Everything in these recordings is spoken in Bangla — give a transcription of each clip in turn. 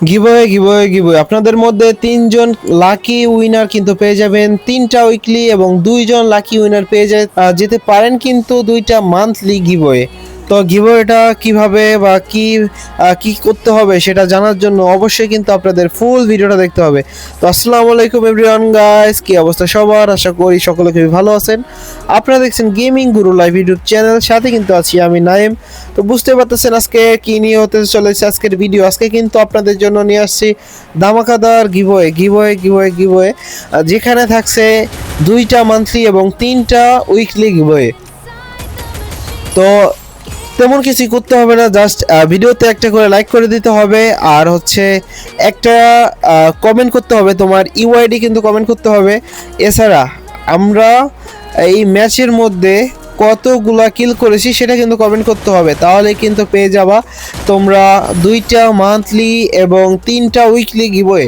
গিভওয়ে আপনাদের মধ্যে তিনজন লাকি উইনার কিন্তু পেয়ে যাবেন তিনটা উইকলি এবং দুইজন লাকি উইনার পেয়ে যেতে পারেন কিন্তু দুইটা মান্থলি গিভওয়ে। তো গিভওয়েটা কিভাবে বা কি করতে হবে সেটা জানার জন্য অবশ্যই কিন্তু আপনাদের ফুল ভিডিওটা দেখতে হবে। তো আসসালামু আলাইকুম এভরিওয়ান গাইস, কি অবস্থা সবার? আশা করি সকলে খুবই ভালো আছেন। আপনারা দেখছেন গেমিং গুরু লাইভ ইউটিউব চ্যানেল, সাথে কিন্তু আছি আমি নাইম। তো বুঝতে পারতেছেন আজকে কি নিয়ে হতে চলেছে আজকের ভিডিও। আজকে কিন্তু আপনাদের জন্য নিয়ে আসছি ধামাকাদার গিভওয়ে যেখানে থাকছে দুইটা মান্থলি এবং তিনটা উইকলি গিভওয়ে। তো তেমন কিছুই করতে হবে না, জাস্ট ভিডিওতে একটা করে লাইক করে দিতে হবে আর হচ্ছে একটা কমেন্ট করতে হবে, তোমার ইউআইডি কিন্তু কমেন্ট করতে হবে। এছাড়া আমরা এই ম্যাচের মধ্যে কতগুলা কিল করেছি সেটা কিন্তু কমেন্ট করতে হবে, তাহলে কিন্তু পেয়ে যাবা তোমরা দুইটা মান্থলি এবং তিনটা উইকলি গিভওয়ে।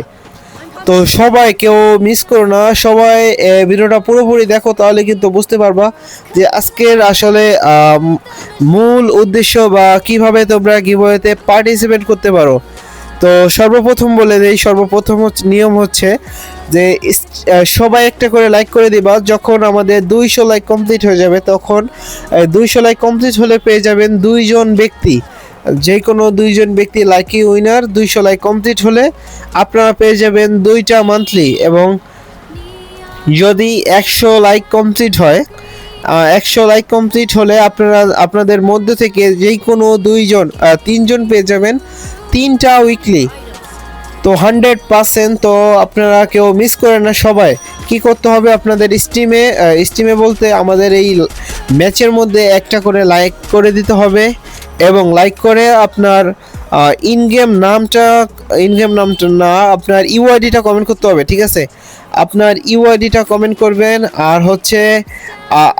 তো সবাই কেউ মিস করো না, সবাই ভিডিওটা পুরোপুরি দেখো, তাহলে কিন্তু বুঝতে পারবা যে আজকের আসলে মূল উদ্দেশ্য বা কিভাবে তোমরা গিভওয়েতে পার্টিসিপেট করতে পারো। তো সর্বপ্রথম বলে দেই, সর্বপ্রথম নিয়ম হচ্ছে যে সবাই একটা করে লাইক করে দিবা। যখন আমাদের 200 লাইক কমপ্লিট হয়ে যাবে তখন 200 লাইক কমপ্লিট হলে পেয়ে যাবেন দুইজন ব্যক্তি, যে কোনো দুইজন ব্যক্তি লাকি উইনার। 200 লাইক কমপ্লিট হলে আপনারা পেয়ে যাবেন দুইটা মান্থলি, এবং যদি 100 লাইক কমপ্লিট হয়, 100 লাইক কমপ্লিট হলে আপনাদের মধ্যে থেকে যেই কোনো তিনজন পেয়ে যাবেন তিনটা উইকলি। তো 100%। তো আপনারা কেউ মিস করেন না। সবাই কি করতে হবে, আপনাদের স্টিমে বলতে আমাদের এই ম্যাচের মধ্যে একটা করে লাইক করে দিতে হবে, এবং লাইক করে আপনার ইনগেম নামটা না, আপনার ইউআইডিটা কমেন্ট করতে হবে, ঠিক আছে? আপনার ইউআইডিটা কমেন্ট করবেন আর হচ্ছে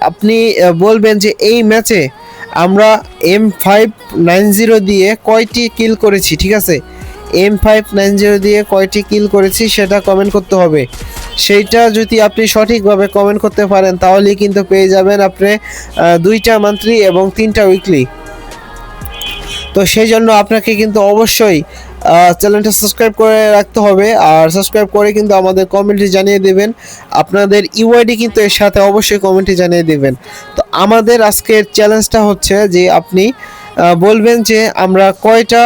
আপনি বলবেন যে এই ম্যাচে আমরা M590 দিয়ে কয়টি কিল করেছি, ঠিক আছে? M590 দিয়ে কয়টি কিল করেছি সেটা কমেন্ট করতে হবে। সেইটা যদি আপনি সঠিকভাবে কমেন্ট করতে পারেন তাহলেই কিন্তু পেয়ে যাবেন আপনি দুইটা মান্থলি এবং তিনটা উইকলি। তো সেই জন্য আপনাকে কিন্তু অবশ্যই চ্যানেলটা সাবস্ক্রাইব করে রাখতে হবে, আর সাবস্ক্রাইব করে কিন্তু আমাদের কমেন্টে জানিয়ে দেবেন আপনাদের ইউআইডি, কিন্তু এর সাথে অবশ্যই কমেন্টে জানিয়ে দেবেন। তো আমাদের আজকের চ্যালেঞ্জটা হচ্ছে যে আপনি বলবেন যে আমরা কয়টা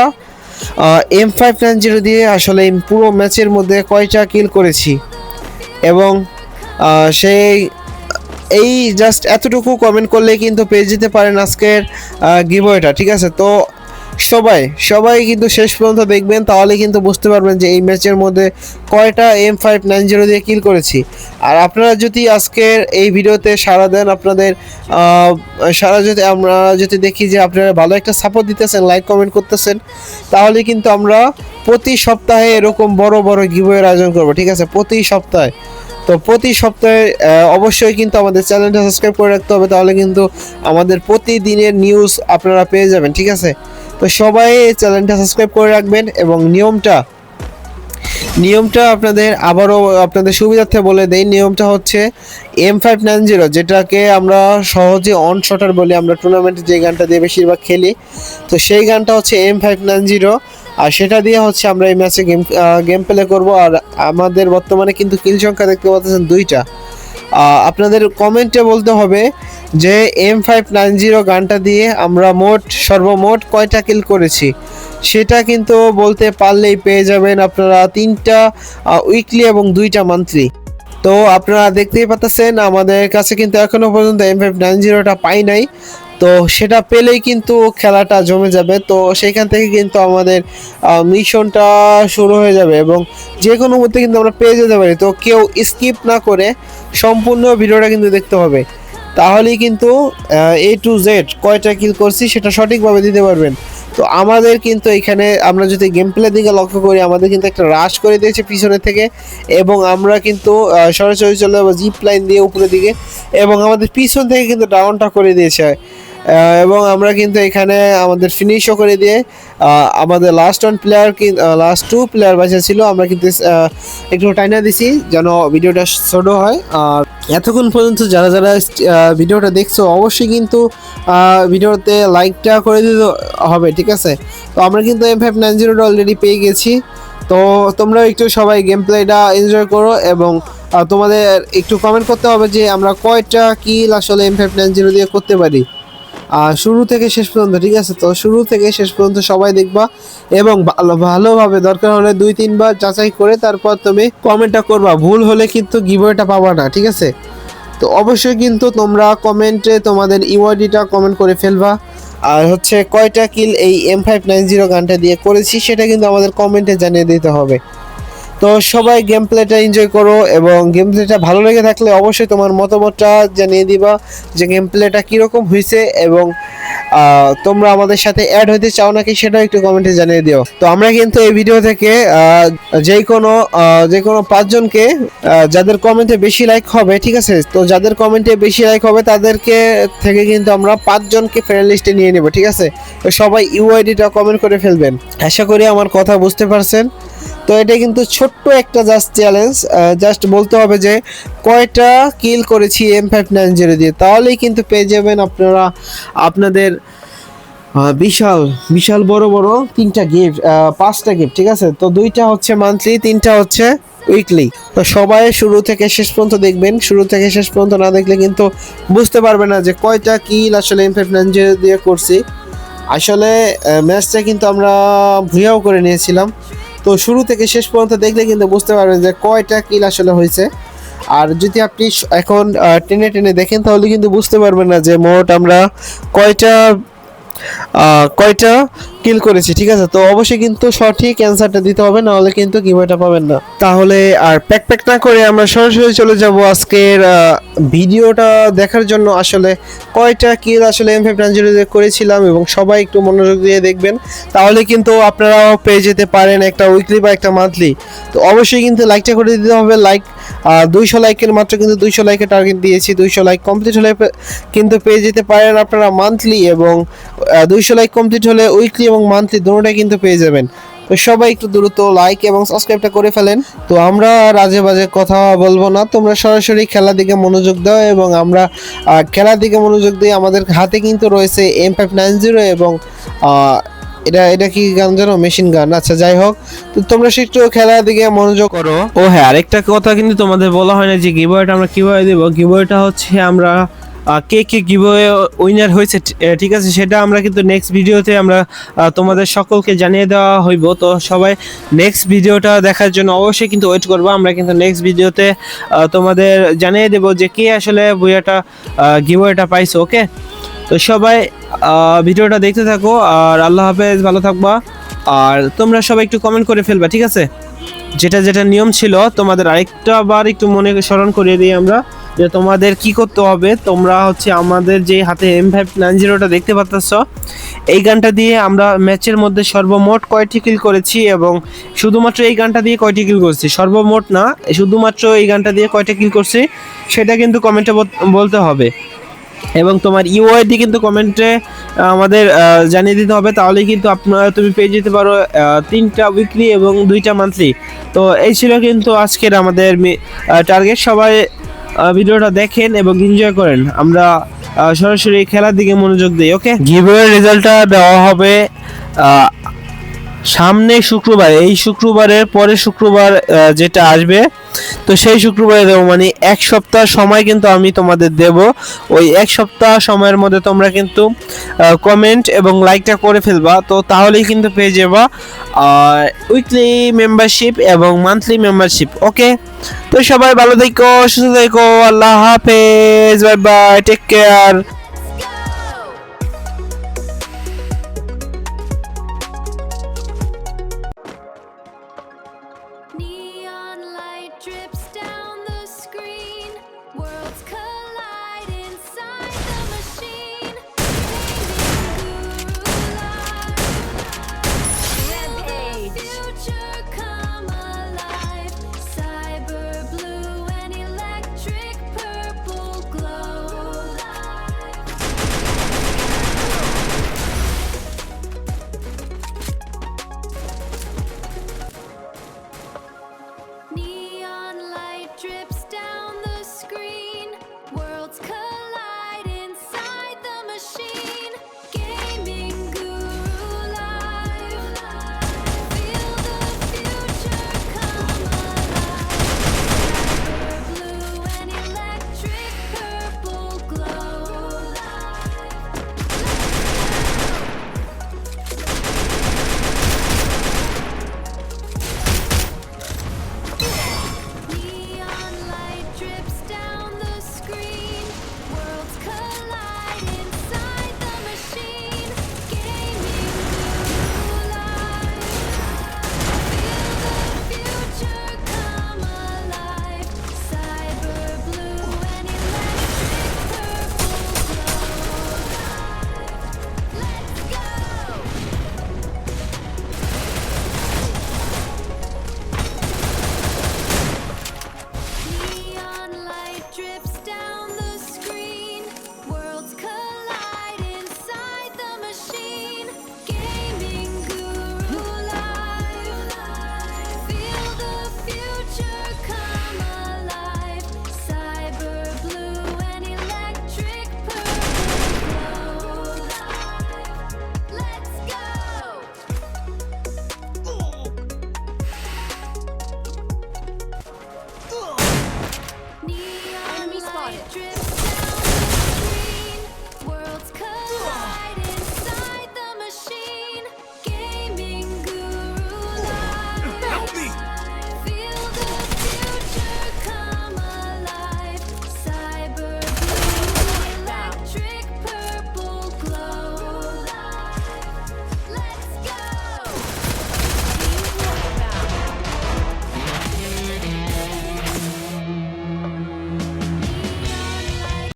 M590 দিয়ে আসলে পুরো ম্যাচের মধ্যে কয়টা কিল করেছি, এবং সেই এই জাস্ট এতটুকু কমেন্ট করলে কিন্তু পেয়ে যেতে পারেন আজকের গিভওয়েটা, ঠিক আছে? তো সবাই কিন্তু শেষ পর্যন্ত দেখবেন, তাহলে কিন্তু বুঝতে পারবেন যে এই ম্যাচের মধ্যে কয়টা M590 দিয়ে কিল করেছি। আর আপনারা যদি আজকের এই ভিডিওতে সাড়া দেন, আপনাদের আমরা যদি দেখি যে আপনারা ভালো একটা সাপোর্ট দিতেছেন, লাইক কমেন্ট করতেছেন, তাহলে কিন্তু আমরা প্রতি সপ্তাহে এরকম বড় বড় গিভওয়ের আয়োজন করব, ঠিক আছে? প্রতি সপ্তাহে। তো প্রতি সপ্তাহে অবশ্যই কিন্তু আমাদের চ্যানেলটা সাবস্ক্রাইব করে রাখতে হবে, তাহলে কিন্তু আমাদের প্রতিদিনের নিউজ আপনারা পেয়ে যাবেন, ঠিক আছে? তো সবাই চ্যানেলটা সাবস্ক্রাইব করে রাখবেন, এবং নিয়মটা আবারও আপনাদের সুবিধার্থে বলে দেই। নিয়মটা হচ্ছে M590, যেটাকে আমরা সহজে অন শটার বলি, আমরা টুর্নামেন্টে যে গানটা দিয়ে বেশিরভাগ খেলি, তো সেই গানটা হচ্ছে M590, আর সেটা দিয়ে হচ্ছে আমরা এই ম্যাচে গেম প্লে করব। আর আমাদের বর্তমানে কিন্তু কিল সংখ্যা দেখতে পাচ্ছেন দুইটা। আপনাদের কমেন্টে বলতে হবে যে M590 গানটা দিয়ে আমরা সর্বমোট কয়টা কিল করেছি, সেটা কিন্তু বলতে পারলেই পেয়ে যাবেন আপনারা তিনটা উইকলি এবং দুইটা মান্থলি। তো আপনারা দেখতেই পাচ্ছেন আমাদের কাছে কিন্তু এখনো পর্যন্ত M590টা পাই নাই, তো সেটা পেলেই কিন্তু খেলাটা জমে যাবে। তো সেইখান থেকে কিন্তু আমাদের মিশনটা শুরু হয়ে যাবে, এবং যে কোনো মুহূর্তে কিন্তু আমরা পেয়ে যেতে পারি। তো কেউ স্কিপ না করে সম্পূর্ণ ভিডিওটা কিন্তু দেখতে হবে, তাহলেই কিন্তু A to Z কয়টা কিল করছি সেটা সঠিকভাবে দিতে পারবেন। তো আমাদের কিন্তু এখানে আমরা যদি গেম প্লে দিকে লক্ষ্য করি, আমাদের কিন্তু একটা রাশ করে দিয়েছে পিছনে থেকে, এবং আমরা কিন্তু সরাসরি চলে যাবো জিপ লাইন দিয়ে উপরের দিকে, এবং আমাদের পিছন থেকে কিন্তু ডাউনটা করে দিয়েছে, এবং আমরা কিন্তু এখানে আমাদের ফিনিশও করে দিয়ে আমাদের লাস্ট টু প্লেয়ার বাঁচা ছিল, আমরা কিন্তু একটু টাইনা দিছি যেন ভিডিওটা ছোট হয়। আর এতক্ষণ পর্যন্ত যারা ভিডিওটা দেখছো অবশ্যই কিন্তু ভিডিওতে লাইকটা করে দিতে হবে, ঠিক আছে? তো আমরা কিন্তু M590 অলরেডি পেয়ে গেছি, তো তোমরা একটু সবাই গেম প্লেটা এনজয় করো এবং তোমাদের একটু কমেন্ট করতে হবে যে আমরা কয়টা কিল আসলে M590 দিয়ে করতে পারি শুরু থেকে শেষ পর্যন্ত, ঠিক আছে? তো শুরু থেকে শেষ পর্যন্ত সবাই দেখবা এবং ভালোভাবে দরকার হলে 2-3 বার যাচাই করে তারপর তুমি কমেন্টটা করবা। ভুল হলে কিন্তু গিভওয়েটা পাবা না, ঠিক আছে? তো অবশ্যই কিন্তু তোমরা কমেন্টে তোমাদের ইওয়াইডিটা কমেন্ট করে ফেলবা, আর হচ্ছে কয়টা কিল এই M590 গানটা দিয়ে করেছি সেটা কিন্তু আমাদের কমেন্টে জানিয়ে দিতে হবে। তো সবাই গেম প্লেটা এনজয় করো এবং গেম প্লেটা ভালো লেগে থাকলে অবশ্যই তোমার মতামতটা জানিয়ে দিবা যে গেম প্লেটা কীরকম হয়েছে এবং তোমরা আমাদের সাথে অ্যাড হতে চাও নাকি সেটাও একটু কমেন্টে জানিয়ে দিও। তো আমরা কিন্তু এই ভিডিও থেকে যে কোনো 5 জনকে যাদের কমেন্টে বেশি লাইক হবে, ঠিক আছে? তো যাদের কমেন্টে বেশি লাইক হবে তাদেরকে থেকে কিন্তু আমরা 5 জনকে ফ্রেন্ড লিস্টে নিয়ে নেব, ঠিক আছে? তো সবাই ইউআইডিটা কমেন্ট করে ফেলবেন। আশা করি আমার কথা বুঝতে পারছেন। তো এটা কিন্তু ছোট্ট একটা জাস্ট চ্যালেঞ্জ, জাস্ট বলতে হবে যে কয়টা কিল করেছি M590 দিয়ে, তাহলেই কিন্তু পেয়ে যাবেন আপনারা আপনাদের বিশাল বিশাল বড় বড় 3টা গিফট, 5টা গিফট, ঠিক আছে? তো 2টা হচ্ছে মান্থলি, 3টা হচ্ছে উইকলি। তো সবাই শুরু থেকে শেষ পর্যন্ত দেখবেন, শুরু থেকে শেষ পর্যন্ত না দেখলে কিন্তু বুঝতে পারবে না যে কয়টা কিল আসলে M590 দিয়ে করছি। আসলে ম্যাচটা কিন্তু আমরা ভুয়াও করে নিয়েছিলাম। তো শুরু থেকে শেষ পর্যন্ত দেখলে কিন্তু বুঝতে পারবেন যে কয়টা কিল আসলে হয়েছে। আর যদি আপনি এখন টেনে টেনে দেখেন তাহলে কিন্তু বুঝতে পারবেন না যে মোট আমরা কয়টা কয়টা কিল করেছি, ঠিক আছে? তো অবশ্যই কিন্তু সঠিক অ্যান্সারটা দিতে হবে, না হলে কিন্তু গিভওয়েটা পাবেন না। তাহলে আর প্যাক না করে আমরা সরাসরি চলে যাব আজকের ভিডিওটা দেখার জন্য। আসলে কয়টা কিল আসলে M590 দিয়ে করেছিলাম এবং সবাই একটু মনোযোগ দিয়ে দেখবেন, তাহলে কিন্তু আপনারাও পেয়ে যেতে পারেন একটা উইকলি বা একটা মান্থলি। তো অবশ্যই কিন্তু লাইকটা করে দিতে হবে। লাইক 200 লাইকের মাত্র কিন্তু 200 লাইকের টার্গেট দিয়েছি। 200 লাইক কমপ্লিট হলে কিন্তু পেয়ে যেতে পারেন আপনারা মান্থলি, এবং 200 লাইক কমপ্লিট হলে উইকলি এবং মান্থলি দুটোটাই কিন্তু পেয়ে যাবেন। তো সবাই একটু দ্রুত লাইক এবং সাবস্ক্রাইবটা করে ফেলেন। তো আমরা আজে বাজে কথা বলবো না, তোমরা সরাসরি খেলার দিকে মনোযোগ দাও এবং আমরা খেলার দিকে মনোযোগ দিই। আমাদের হাতে কিন্তু রয়েছে M590 এবং এটা কি গান জানো? Machine gun. আচ্ছা, যাই হোক, তো তোমরা একটু খেলার দিকে মনোযোগ করো। ও হ্যাঁ, আরেকটা কথা কিন্তু তোমাদের বলা হয় না যে গিভওয়েটা আমরা কিভাবে দেব। গিভওয়েটা হচ্ছে আমরা কে গিভওয়ে উইনার হয়েছে, ঠিক আছে, সেটা আমরা কিন্তু নেক্সট ভিডিওতে আমরা তোমাদের সকলকে জানিয়ে দেওয়া হইব। তো সবাই নেক্সট ভিডিওটা দেখার জন্য অবশ্যই কিন্তু ওয়েট করবো। আমরা কিন্তু নেক্সট ভিডিওতে তোমাদের জানিয়ে দেব যে কে আসলে গিভওয়েটা পাইছে। ওকে, তো সবাই ভিডিওটা দেখতে থাকো আর আল্লাহ হাফেজ, ভালো থাকবা। আর তোমরা সবাই একটু কমেন্ট করে ফেলবা, ঠিক আছে? যেটা নিয়ম ছিল তোমাদের আরেকটা বার একটু মনে স্মরণ করিয়ে দিই আমরা, যে তোমাদের কি করতে হবে। তোমরা হচ্ছে আমাদের যে হাতে M590 দেখতে পাচ্ছ, এই গানটা দিয়ে আমরা ম্যাচের মধ্যে সর্বমোট কয়টি কিল করেছি এবং শুধুমাত্র এই গানটা দিয়ে কয়টি কিল করছি, সর্বমোট না, শুধুমাত্র এই গানটা দিয়ে কয়টা কিল করছি সেটা কিন্তু কমেন্টে বলতে হবে। এবং তোমার ইউআইডি কিন্তু কমেন্টে আমাদের জানিয়ে দিতে হবে, তাহলেই কিন্তু তুমি পেয়ে যেতে পারো 3টা উইকলি এবং 2টা মান্থলি। তো এই ছিল কিন্তু আজকের আমাদের টার্গেট। সবাই ভিডিওটা দেখেন এবং এনজয় করেন। আমরা সরাসরি খেলার দিকে মনোযোগ দিই। ওকে, গিভওয়ের রেজাল্টটা দেওয়া হবে সামনে শুক্রবার, এই শুক্রবারের পরে শুক্রবার যেটা আসবে, তো সেই শুক্রবারে দেবো। মানে 1 সপ্তাহ সময় কিন্তু আমি তোমাদের দেব। ওই 1 সপ্তাহ সময়ের মধ্যে তোমরা কিন্তু কমেন্ট এবং লাইকটা করে ফেলবা, তো তাহলেই কিন্তু পেয়ে যাবা উইকলি মেম্বারশিপ এবং মান্থলি মেম্বারশিপ। ওকে, তো সবাই ভালো থেকো, সুস্থ থেকো, আল্লাহ হাফেজ, বাই বাই, টেক কেয়ার।